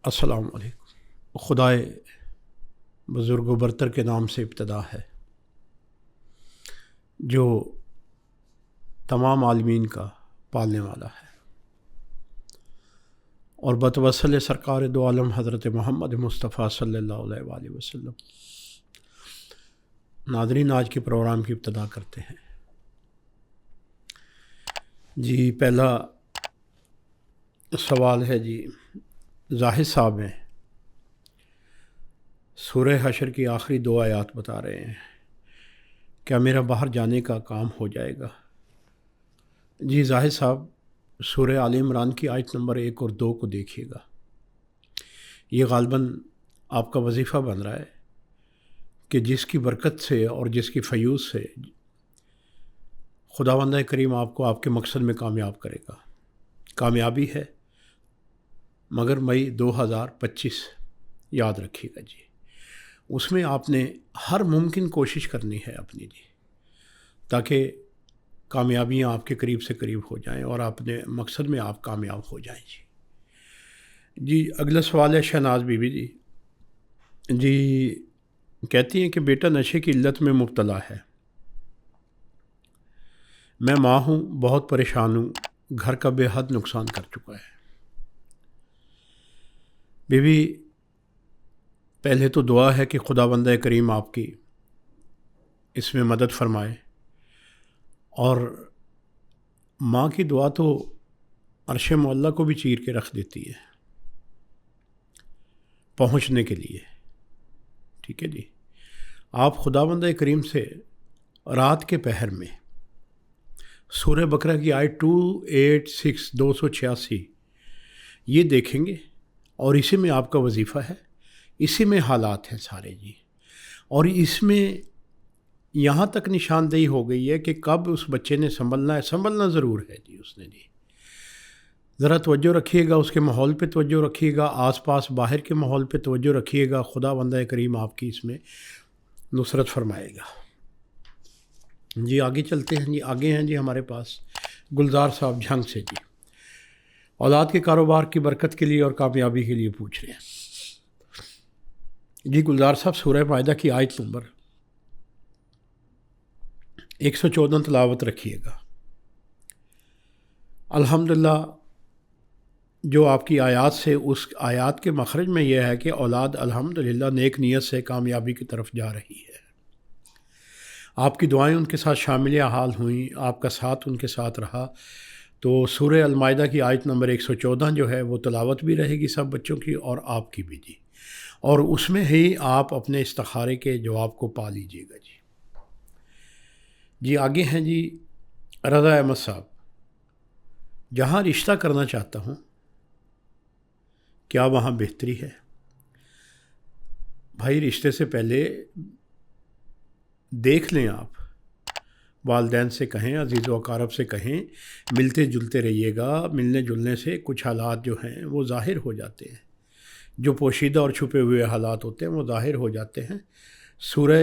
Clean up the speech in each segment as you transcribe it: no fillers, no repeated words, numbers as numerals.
السلام علیکم۔ خدائے بزرگ و برتر کے نام سے ابتدا ہے، جو تمام عالمین کا پالنے والا ہے، اور بتوسل سرکار دو عالم حضرت محمد مصطفیٰ صلی اللہ علیہ وآلہ وسلم۔ ناظرین، آج کے پروگرام کی ابتدا کرتے ہیں۔ جی، پہلا سوال ہے جی زاہد صاحب ہیں، سورہ حشر کی آخری 2 آیات بتا رہے ہیں، کیا میرا باہر جانے کا کام ہو جائے گا؟ جی زاہد صاحب، سورہ آل عمران کی آیت نمبر 1 اور 2 کو دیکھیے گا۔ یہ غالباً آپ کا وظیفہ بن رہا ہے کہ جس کی برکت سے اور جس کی فیوض سے خداوند کریم آپ کو آپ کے مقصد میں کامیاب کرے گا۔ کامیابی ہے مگر مئی 2025، یاد رکھیے گا جی۔ اس میں آپ نے ہر ممکن کوشش کرنی ہے اپنی جی، تاکہ کامیابیاں آپ کے قریب سے قریب ہو جائیں اور اپنے مقصد میں آپ کامیاب ہو جائیں جی۔ جی اگلا سوال ہے شہناز بی بی جی کہتی ہیں کہ بیٹا نشے کی علت میں مبتلا ہے، میں ماں ہوں، بہت پریشان ہوں، گھر کا بے حد نقصان کر چکا ہے۔ بی بی پہلے تو دعا ہے کہ خداوند کریم آپ کی اس میں مدد فرمائے، اور ماں کی دعا تو عرش معلیٰ کو بھی چیر کے رکھ دیتی ہے پہنچنے کے لیے، ٹھیک ہے جی۔ آپ خداوند کریم سے رات کے پہر میں سورہ بقرہ کی آیت 286 286 یہ دیکھیں گے، اور اسی میں آپ کا وظیفہ ہے، اسی میں حالات ہیں سارے جی، اور اس میں یہاں تک نشاندہی ہو گئی ہے کہ کب اس بچے نے سنبھلنا ہے۔ سنبھلنا ضرور ہے جی اس نے جی، ذرا توجہ رکھیے گا، اس کے ماحول پہ توجہ رکھیے گا، آس پاس باہر کے ماحول پہ توجہ رکھیے گا، خداوند کریم آپ کی اس میں نصرت فرمائے گا جی۔ آگے چلتے ہیں جی، آگے ہیں جی ہمارے پاس گلزار صاحب جھنگ سے جی، اولاد کے کاروبار کی برکت کے لیے اور کامیابی کے لیے پوچھ رہے ہیں جی۔ گلزار صاحب، سورہ مائدہ کی آیت نمبر 114 تلاوت رکھیے گا۔ الحمدللہ جو آپ کی آیات سے، اس آیات کے مخرج میں یہ ہے کہ اولاد الحمدللہ نیک نیت سے کامیابی کی طرف جا رہی ہے۔ آپ کی دعائیں ان کے ساتھ شامل حال ہوئیں، آپ کا ساتھ ان کے ساتھ رہا، تو سورہ المائدہ کی آیت نمبر 114 جو ہے وہ تلاوت بھی رہے گی سب بچوں کی اور آپ کی بھی جی، اور اس میں ہی آپ اپنے استخارے کے جواب کو پا لیجئے گا جی۔ جی آگے ہیں جی رضا احمد صاحب، جہاں رشتہ کرنا چاہتا ہوں کیا وہاں بہتری ہے؟ بھائی رشتے سے پہلے دیکھ لیں، آپ والدین سے کہیں، عزیز و اقارب سے کہیں، ملتے جلتے رہیے گا، ملنے جلنے سے کچھ حالات جو ہیں وہ ظاہر ہو جاتے ہیں، جو پوشیدہ اور چھپے ہوئے حالات ہوتے ہیں وہ ظاہر ہو جاتے ہیں۔ سورہ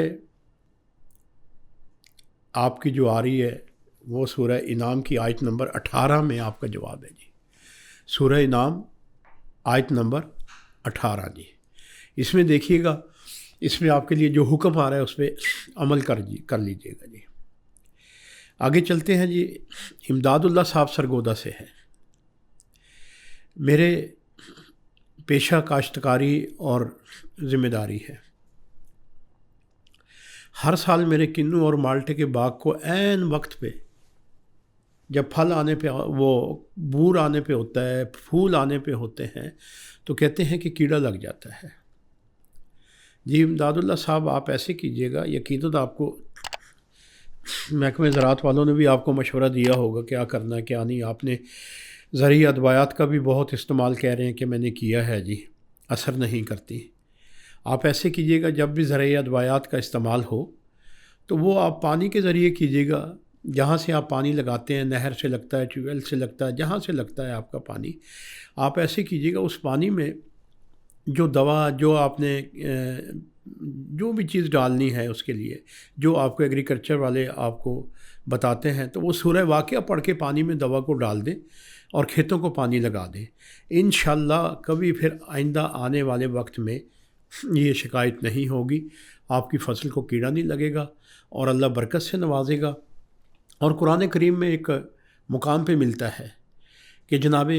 آپ کی جو آ رہی ہے وہ سورہ انعام کی آیت نمبر 18 میں آپ کا جواب ہے جی، سورہ انعام آیت نمبر 18 جی، اس میں دیکھیے گا، اس میں آپ کے لیے جو حکم آ رہا ہے اس پہ عمل کر لیجیے گا جی۔ آگے چلتے ہیں جی، امداد اللہ صاحب سرگودا سے ہے، میرے پیشہ کاشتکاری اور ذمہ داری ہے، ہر سال میرے کنو اور مالٹے کے باغ کو عین وقت پہ جب پھل آنے پہ، وہ بور آنے پہ ہوتا ہے، پھول آنے پہ ہوتے ہیں، تو کہتے ہیں کہ کیڑا لگ جاتا ہے جی۔ امداد اللہ صاحب آپ ایسے کیجئے گا، یقیناً آپ کو محکمہ زراعت والوں نے بھی آپ کو مشورہ دیا ہوگا کیا کرنا ہے کیا نہیں، آپ نے زرعی ادویات کا بھی بہت استعمال کہہ رہے ہیں کہ میں نے کیا ہے جی، اثر نہیں کرتی۔ آپ ایسے کیجئے گا، جب بھی زرعی ادویات کا استعمال ہو تو وہ آپ پانی کے ذریعے کیجئے گا، جہاں سے آپ پانی لگاتے ہیں، نہر سے لگتا ہے، ٹیوب ویل سے لگتا ہے، جہاں سے لگتا ہے آپ کا پانی، آپ ایسے کیجئے گا، اس پانی میں جو دوا جو آپ نے جو بھی چیز ڈالنی ہے اس کے لیے جو آپ کو ایگریکلچر والے آپ کو بتاتے ہیں، تو وہ سورہ واقعہ پڑھ کے پانی میں دوا کو ڈال دیں اور کھیتوں کو پانی لگا دیں۔ انشاءاللہ کبھی پھر آئندہ آنے والے وقت میں یہ شکایت نہیں ہوگی، آپ کی فصل کو کیڑا نہیں لگے گا اور اللہ برکت سے نوازے گا۔ اور قرآن کریم میں ایک مقام پہ ملتا ہے کہ جناب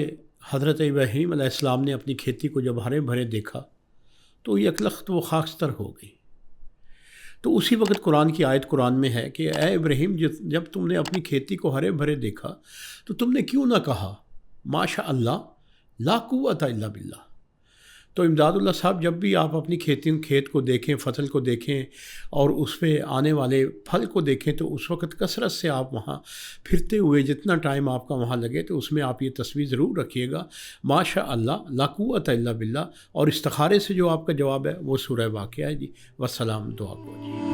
حضرت ابراہیم علیہ السلام نے اپنی کھیتی کو جب ہرے بھرے دیکھا تو یکلخت وہ خاکستر ہو گئی۔ تو اسی وقت قرآن کی آیت قرآن میں ہے کہ اے ابراہیم، جب تم نے اپنی کھیتی کو ہرے بھرے دیکھا تو تم نے کیوں نہ کہا ماشاء اللہ لا قوت الا باللہ۔ تو امداد اللہ صاحب، جب بھی آپ اپنی کھیت کو دیکھیں، فصل کو دیکھیں اور اس پہ آنے والے پھل کو دیکھیں، تو اس وقت کثرت سے آپ وہاں پھرتے ہوئے جتنا ٹائم آپ کا وہاں لگے تو اس میں آپ یہ تصویر ضرور رکھیے گا ماشاء اللہ لا قوت الا باللہ، اور استخارے سے جو آپ کا جواب ہے وہ سورہ واقعہ ہے جی۔ والسلام، دعا کو جی۔